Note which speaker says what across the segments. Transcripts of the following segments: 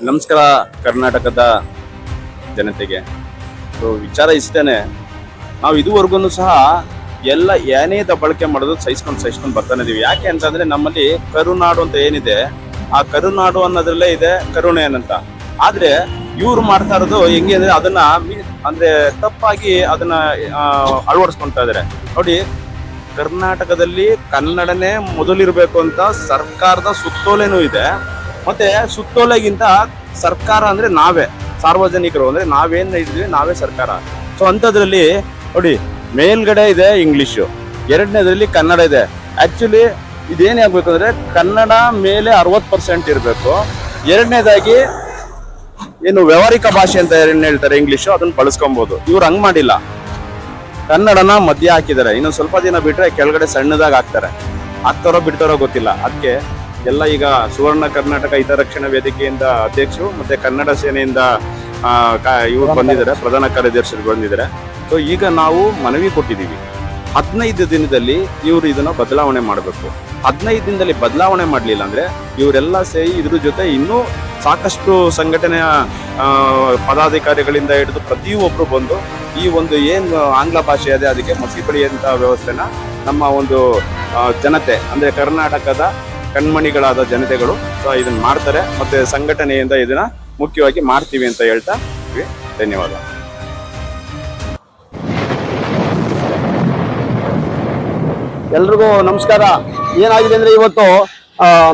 Speaker 1: ನಮಸ್ಕಾರ ಕರ್ನಾಟಕದ ಜನತೆಗೆ. ವಿಚಾರ ಇಷ್ಟೇನೆ, ನಾವು ಇದುವರೆಗೂ ಸಹ ಎಲ್ಲ ಏನೇದ ಬಳಕೆ ಮಾಡೋದು ಸಹಿಸ್ಕೊಂಡು ಬರ್ತಾನೆ ಇದೀವಿ. ಯಾಕೆ ಅಂತಂದ್ರೆ ನಮ್ಮಲ್ಲಿ ಕರುನಾಡು ಅಂತ ಏನಿದೆ, ಆ ಕರುನಾಡು ಅನ್ನೋದ್ರಲ್ಲೇ ಇದೆ ಕರುಣೆ ಅಂತ. ಆದ್ರೆ ಇವ್ರು ಮಾಡ್ತಾ ಇರೋದು ಹೆಂಗೆ ಅಂದ್ರೆ ಅದನ್ನ ಅಂದ್ರೆ ತಪ್ಪಾಗಿ ಅದನ್ನ ಅಳವಡಿಸ್ಕೊಂತಾ ಇದಾರೆ. ನೋಡಿ, ಕರ್ನಾಟಕದಲ್ಲಿ ಕನ್ನಡನೇ ಮೊದಲಿರ್ಬೇಕು ಅಂತ ಸರ್ಕಾರದ ಸುತ್ತೋಲೆನೂ ಇದೆ. ಮತ್ತೆ ಸುತ್ತೋಲೆಗಿಂತ ಸರ್ಕಾರ ಅಂದ್ರೆ ನಾವೇ ಸಾರ್ವಜನಿಕರು, ಅಂದ್ರೆ ನಾವೇನ್ ಇದ್ವಿ ನಾವೇ ಸರ್ಕಾರ. ಸೊ ಅಂಥದ್ರಲ್ಲಿ ನೋಡಿ, ಮೇಲ್ಗಡೆ ಇದೆ ಇಂಗ್ಲಿಷು, ಎರಡನೇದ್ರಲ್ಲಿ ಕನ್ನಡ ಇದೆ. ಆಕ್ಚುಲಿ ಇದೇನೇ ಆಗ್ಬೇಕು ಅಂದ್ರೆ ಕನ್ನಡ ಮೇಲೆ 60% ಇರಬೇಕು. ಎರಡನೇದಾಗಿ ಏನು ವ್ಯವಹಾರಿಕ ಭಾಷೆ ಅಂತ ಏನ್ ಹೇಳ್ತಾರೆ ಇಂಗ್ಲಿಷು, ಅದನ್ನ ಬಳಸ್ಕೊಬಹುದು. ಇವ್ರು ಹಂಗ್ ಮಾಡಿಲ್ಲ, ಕನ್ನಡನ ಮಧ್ಯ ಹಾಕಿದ್ದಾರೆ. ಇನ್ನೊಂದು ಸ್ವಲ್ಪ ದಿನ ಬಿಟ್ರೆ ಕೆಳಗಡೆ ಸಣ್ಣದಾಗಿ ಹಾಕ್ತಾರೆ. ಹಾಕ್ತಾರೋ ಬಿಡ್ತಾರೋ ಗೊತ್ತಿಲ್ಲ. ಅದಕ್ಕೆ ಎಲ್ಲ ಈಗ ಸುವರ್ಣ ಕರ್ನಾಟಕ ಹಿತರಕ್ಷಣಾ ವೇದಿಕೆಯಿಂದ ಅಧ್ಯಕ್ಷರು ಮತ್ತೆ ಕನ್ನಡ ಸೇನೆಯಿಂದ ಇವ್ರು ಬಂದಿದ್ದಾರೆ, ಪ್ರಧಾನ ಕಾರ್ಯದರ್ಶಿಗಳು ಬಂದಿದ್ದಾರೆ. ಸೊ ಈಗ ನಾವು ಮನವಿ ಕೊಟ್ಟಿದ್ದೀವಿ, 15 ದಿನದಲ್ಲಿ ಇವರು ಇದನ್ನ ಬದಲಾವಣೆ ಮಾಡಬೇಕು. 15 ದಿನದಲ್ಲಿ ಬದಲಾವಣೆ ಮಾಡಲಿಲ್ಲ ಅಂದ್ರೆ ಇವರೆಲ್ಲ ಸೇರಿ ಇದ್ರ ಜೊತೆ ಇನ್ನೂ ಸಾಕಷ್ಟು ಸಂಘಟನೆಯ ಪದಾಧಿಕಾರಿಗಳಿಂದ ಹಿಡಿದು ಪ್ರತಿಯೊಬ್ಬರು ಬಂದು ಈ ಒಂದು ಏನು ಆಂಗ್ಲ ಭಾಷೆ ಇದೆ ಅದಕ್ಕೆ ಮಸಿ ಬಳಿಯುವಂತಹ ವ್ಯವಸ್ಥೆನ ನಮ್ಮ ಒಂದು ಜನತೆ ಅಂದ್ರೆ ಕರ್ನಾಟಕದ ಕಣ್ಮಣಿಗಳಾದ ಜನತೆಗಳು ಸೊ ಇದನ್ನ ಮಾಡ್ತಾರೆ. ಮತ್ತೆ ಸಂಘಟನೆಯಿಂದ ಇದನ್ನ ಮುಖ್ಯವಾಗಿ ಮಾಡ್ತೀವಿ ಅಂತ ಹೇಳ್ತಾ ಧನ್ಯವಾದ.
Speaker 2: ಎಲ್ರಿಗೂ ನಮಸ್ಕಾರ. ಏನಾಗಿದೆ ಅಂದ್ರೆ ಇವತ್ತು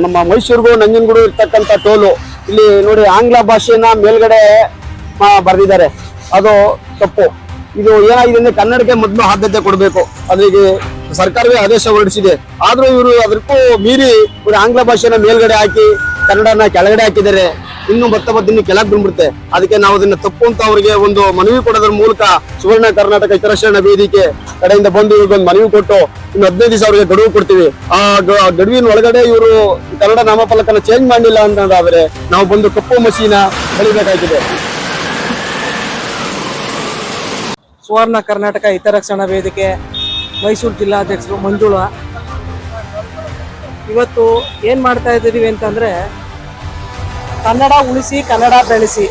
Speaker 2: ನಮ್ಮ ಮೈಸೂರಿಗೂ ನಂಜನಗೂಡು ಇರ್ತಕ್ಕಂಥ ಟೋಲು ಇಲ್ಲಿ ನೋಡಿ ಆಂಗ್ಲ ಭಾಷೆನ ಮೇಲ್ಗಡೆ ಬರೆದಿದ್ದಾರೆ, ಅದು ತಪ್ಪು. ಇದು ಏನಾಗಿದೆ ಅಂದ್ರೆ ಕನ್ನಡಕ್ಕೆ ಮೊದಲು ಆದ್ಯತೆ ಕೊಡಬೇಕು, ಅದ್ರಿಗೆ ಸರ್ಕಾರವೇ ಆದೇಶ ಹೊರಡಿಸಿದೆ. ಆದ್ರೂ ಇವರು ಅದಕ್ಕೂ ಮೀರಿ ಇವರು ಆಂಗ್ಲ ಭಾಷೆನ ಮೇಲ್ಗಡೆ ಹಾಕಿ ಕನ್ನಡನ ಕೆಳಗಡೆ ಹಾಕಿದ್ದಾರೆ. ಇನ್ನು ಇನ್ನು ಕೆಳಗೆ ಬಂದ್ಬಿಡುತ್ತೆ. ಅದಕ್ಕೆ ನಾವು ಅದನ್ನ ತಪ್ಪು ಅಂತ ಅವರಿಗೆ ಒಂದು ಮನವಿ ಕೊಡೋದ್ರ ಮೂಲಕ ಸುವರ್ಣ ಕರ್ನಾಟಕ ಹಿತರಕ್ಷಣಾ ವೇದಿಕೆ ಕಡೆಯಿಂದ ಬಂದು ಇವ್ರಿಗೊಂದು ಮನವಿ ಕೊಟ್ಟು ಇನ್ನು 15 ದಿವಸ ಅವರಿಗೆ ಗಡುವು ಕೊಡ್ತೀವಿ. ಆ ಗಡುವಿನ ಒಳಗಡೆ ಇವರು ಕನ್ನಡ ನಾಮಫಲಕನ ಚೇಂಜ್ ಮಾಡಲಿಲ್ಲ ಅಂತಂದಾದ್ರೆ ನಾವು ಬಂದು ಕಪ್ಪು ಮಸೀನ ಬಳಿಬೇಕಾಗಿದೆ.
Speaker 3: ಸುವರ್ಣ ಕರ್ನಾಟಕ ಹಿತರಕ್ಷಣಾ ವೇದಿಕೆ ಮೈಸೂರು ಜಿಲ್ಲಾಧ್ಯಕ್ಷರು ಮಂಜುಳಾ. ಇವತ್ತು ಏನು ಮಾಡ್ತಾ ಇದ್ದೀವಿ ಅಂತಂದರೆ, ಕನ್ನಡ ಉಳಿಸಿ ಕನ್ನಡ ಬೆಳೆಸಿ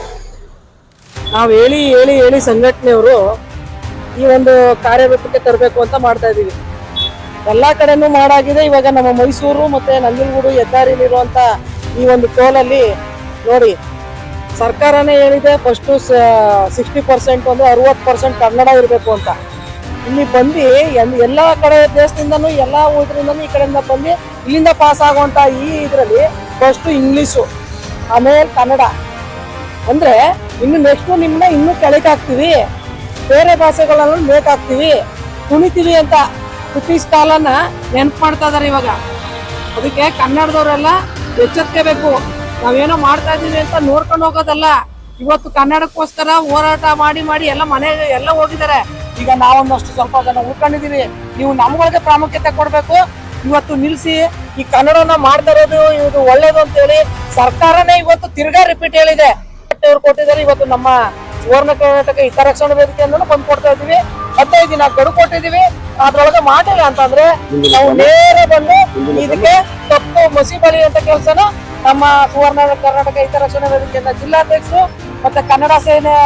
Speaker 3: ನಾವು ಹೇಳಿ ಸಂಘಟನೆಯವರು ಈ ಒಂದು ಕಾರ್ಯರೂಪಕ್ಕೆ ತರಬೇಕು ಅಂತ ಮಾಡ್ತಾ ಇದ್ದೀವಿ. ಎಲ್ಲ ಕಡೆನೂ ಮಾಡಾಗಿದೆ. ಇವಾಗ ನಮ್ಮ ಮೈಸೂರು ಮತ್ತು ನಂಜನಗೂಡು ಹೆದ್ದಾರಿಲಿರುವಂಥ ಈ ಒಂದು ಟೋಲಲ್ಲಿ ನೋಡಿ, ಸರ್ಕಾರನೇ ಹೇಳಿದೆ ಫಸ್ಟು 60% ಅಂದರೆ 60% ಕನ್ನಡ ಇರಬೇಕು ಅಂತ. ಇಲ್ಲಿ ಬಂದು ಎಲ್ಲ ಕಡೆ ದೇಶದಿಂದನೂ ಎಲ್ಲ ಊರಿಂದನೂ ಈ ಕಡೆಯಿಂದ ಬಂದು ಇಲ್ಲಿಂದ ಪಾಸ್ ಆಗುವಂಥ ಈ ಇದರಲ್ಲಿ ಫಸ್ಟು ಇಂಗ್ಲೀಷು, ಆಮೇಲೆ ಕನ್ನಡ. ಅಂದರೆ ಇನ್ನು ನೆಕ್ಸ್ಟು ನಿಮ್ಮನ್ನ ಇನ್ನೂ ಕೆಳಗೆ ಹಾಕ್ತೀವಿ, ಬೇರೆ ಭಾಷೆಗಳನ್ನು ಮೇಕಾಕ್ತೀವಿ, ಕುಣಿತೀವಿ ಅಂತ ಬ್ರಿಟಿಷ್ ಕಾಲನ ನೆನಪು ಮಾಡ್ತಾ ಇದ್ದಾರೆ ಇವಾಗ. ಅದಕ್ಕೆ ಕನ್ನಡದವರೆಲ್ಲ ಎಚ್ಚೆತ್ಕೋಬೇಕು. ನಾವೇನೋ ಮಾಡ್ತಾ ಇದ್ದೀವಿ ಅಂತ ನೋಡ್ಕೊಂಡು ಹೋಗೋದಲ್ಲ. ಇವತ್ತು ಕನ್ನಡಕ್ಕೋಸ್ಕರ ಹೋರಾಟ ಮಾಡಿ ಎಲ್ಲ ಮನೆಗೆ ಎಲ್ಲ ಹೋಗಿದ್ದಾರೆ. ಈಗ ನಾವೊಂದಷ್ಟು ಸ್ವಲ್ಪ ಜನ ಉಳ್ಕೊಂಡಿದ್ದೀವಿ. ನೀವು ನಮ್ಗಳಿಗೆ ಪ್ರಾಮುಖ್ಯತೆ ಕೊಡಬೇಕು. ಇವತ್ತು ನಿಲ್ಲಿಸಿ ಈ ಕನ್ನಡನ ಮಾಡ್ತಾ ಇರೋದು ಇದು ಒಳ್ಳೇದು ಅಂತೇಳಿ ಸರ್ಕಾರನೇ ಇವತ್ತು ತಿರ್ಗಾ ರಿಪೀಟ್ ಹೇಳಿದೆ. ಇವ್ರು ಕೊಟ್ಟಿದ್ದಾರೆ. ಇವತ್ತು ನಮ್ಮ ಸುವರ್ಣ ಕರ್ನಾಟಕ ಹಿತರಕ್ಷಣಾ ವೇದಿಕೆಯಿಂದ ಬಂದು ಕೊಡ್ತಾ ಇದ್ದೀವಿ. 15 ದಿನ ಗಡುವು ಕೊಟ್ಟಿದ್ದೀವಿ. ಅದ್ರೊಳಗೆ ಮಾಡಿಲ್ಲ ಅಂತಂದ್ರೆ ನಾವು ನೇರ ಬಂದು ಇದಕ್ಕೆ ತಪ್ಪು ಮಸಿ ಬಳಿಯುವಂತ ಕೆಲಸನ ನಮ್ಮ ಸುವರ್ಣ ಕರ್ನಾಟಕ ಹಿತರಕ್ಷಣಾ ವೇದಿಕೆಯಿಂದ ಜಿಲ್ಲಾಧ್ಯಕ್ಷರು ಮತ್ತೆ ಕನ್ನಡ ಸೇನೆ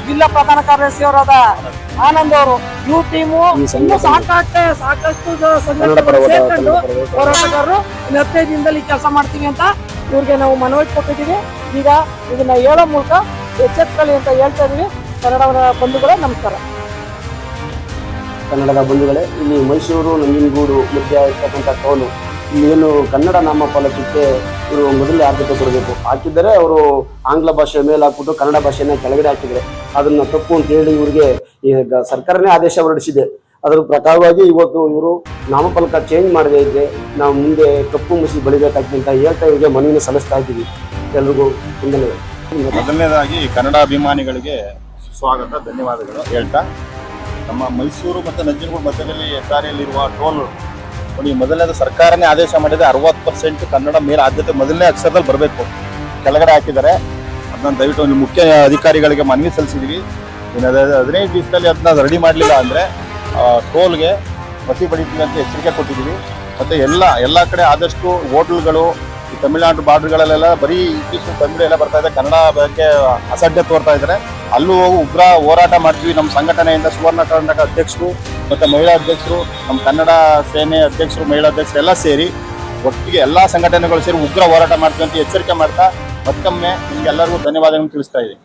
Speaker 3: ಜಿಲ್ಲಾ ಪ್ರಧಾನ ಕಾರ್ಯದರ್ಶಿಯವರಾದ ಆನಂದ್ ಅವರು, ಯು ಟೀಮು ಇನ್ನೂ ಸಾಕಷ್ಟು ಸಂಘಟನೆಗಳು ಸೇರ್ಕೊಂಡು ಹೋರಾಟಗಾರರು 15 ದಿನದಲ್ಲಿ ಕೆಲಸ ಮಾಡ್ತೀವಿ ಅಂತ ಇವ್ರಿಗೆ ನಾವು ಮನವಿ ಕೊಟ್ಟಿದ್ದೀವಿ. ಈಗ ಇದನ್ನ ಹೇಳೋ ಮೂಲಕ ಎಚ್ಚೆತ್ಕೊಳ್ಳಿ ಅಂತ ಹೇಳ್ತಾ ಇದೀವಿ. ಕನ್ನಡ ಬಂಧುಗಳೇ ನಮಸ್ಕಾರ.
Speaker 2: ಕನ್ನಡದ ಬಂಧುಗಳೇ, ಇಲ್ಲಿ ಮೈಸೂರು ನಂಜನಗೂಡು ಮಧ್ಯ ಇರ್ತಕ್ಕಂಥ ಟೋಲು ಇಲ್ಲಿ ಏನು ಕನ್ನಡ ನಾಮಫಲಕಕ್ಕೆ ಇವರು ಮೊದಲೇ ಆದ್ಯತೆ ಕೊಡಬೇಕು. ಹಾಕಿದರೆ ಅವರು ಆಂಗ್ಲ ಭಾಷೆ ಮೇಲೆ ಹಾಕ್ಬಿಟ್ಟು ಕನ್ನಡ ಭಾಷೆನ ಕೆಳಗಡೆ ಹಾಕಿದರೆ ಅದನ್ನ ತಪ್ಪು ಅಂತ ಹೇಳಿ ಇವರಿಗೆ ಈಗ ಸರ್ಕಾರನೇ ಆದೇಶ ಹೊರಡಿಸಿದೆ. ಅದರ ಪ್ರಕಾರವಾಗಿ ಇವತ್ತು ಇವರು ನಾಮಫಲಕ ಚೇಂಜ್ ಮಾಡದೇ ಇದ್ದರೆ ನಾವು ಮುಂದೆ ಕಪ್ಪು ಮಸಿ ಬಳಿಬೇಕಾಗ್ತದೆ ಅಂತ ಹೇಳ್ತಾ ಇವರಿಗೆ ಮನವಿನ ಸಲ್ಲಿಸ್ತಾ ಇದ್ದೀವಿ. ಎಲ್ರಿಗೂ
Speaker 1: ಮೊದಲನೇದಾಗಿ ಕನ್ನಡ ಅಭಿಮಾನಿಗಳಿಗೆ ಸ್ವಾಗತ, ಧನ್ಯವಾದಗಳು ಹೇಳ್ತಾ, ನಮ್ಮ ಮೈಸೂರು ಮತ್ತು ನಂಜನಗೂಡು ಮಧ್ಯದಲ್ಲಿ ಹೆದ್ದಾರಿಯಲ್ಲಿರುವ ಟೋಲ್ ನೋಡಿ, ಮೊದಲನೇದು ಸರ್ಕಾರನೇ ಆದೇಶ ಮಾಡಿದೆ 60% ಕನ್ನಡ ಮೇಲೆ ಆದ್ಯತೆ ಮೊದಲನೇ ಅಕ್ಷರದಲ್ಲಿ ಬರಬೇಕು. ಕೆಳಗಡೆ ಹಾಕಿದ್ದಾರೆ. ಅದನ್ನ ದಯವಿಟ್ಟು ಒಂದು ಮುಖ್ಯ ಅಧಿಕಾರಿಗಳಿಗೆ ಮನವಿ ಸಲ್ಲಿಸಿದ್ವಿ. ಇನ್ನು 15 ದಿವಸದಲ್ಲಿ ಅದನ್ನ ರೆಡಿ ಮಾಡಲಿಲ್ಲ ಅಂದರೆ ಟೋಲ್ಗೆ ಮಸಿ ಬಡಿತೀವಿ ಅಂತ ಎಚ್ಚರಿಕೆ ಕೊಟ್ಟಿದ್ದೀವಿ. ಮತ್ತು ಎಲ್ಲ ಕಡೆ ಆದಷ್ಟು ಹೋಟ್ಲ್ಗಳು
Speaker 4: ತಮಿಳುನಾಡು ಬಾರ್ಡರ್ಗಳಲ್ಲೆಲ್ಲ ಬರೀ ಇಂಗ್ಲೀಷು ತಮಿಳು ಎಲ್ಲ ಬರ್ತಾ ಇದೆ, ಕನ್ನಡ ಬಗ್ಗೆ ಅಸಡ್ಡೆ ತೋರ್ತಾ ಇದ್ದಾರೆ. ಅಲ್ಲೂ ಹೋಗಿ ಉಗ್ರ ಹೋರಾಟ ಮಾಡ್ತೀವಿ. ನಮ್ಮ ಸಂಘಟನೆಯಿಂದ ಸುವರ್ಣ ಕರ್ನಾಟಕ ಅಧ್ಯಕ್ಷರು ಮತ್ತು ಮಹಿಳಾ ಅಧ್ಯಕ್ಷರು, ನಮ್ಮ ಕನ್ನಡ ಸೇನೆ ಅಧ್ಯಕ್ಷರು, ಮಹಿಳಾ ಅಧ್ಯಕ್ಷರು ಎಲ್ಲ ಸೇರಿ ಒಟ್ಟಿಗೆ ಎಲ್ಲ ಸಂಘಟನೆಗಳು ಸೇರಿ ಉಗ್ರ ಹೋರಾಟ ಮಾಡ್ತೀವಿ ಅಂತ ಎಚ್ಚರಿಕೆ ಮಾಡ್ತಾ ಮತ್ತೊಮ್ಮೆ ನಿಮ್ಗೆಲ್ಲರಿಗೂ ಧನ್ಯವಾದಗಳನ್ನು ತಿಳಿಸ್ತಾ ಇದ್ದೀನಿ.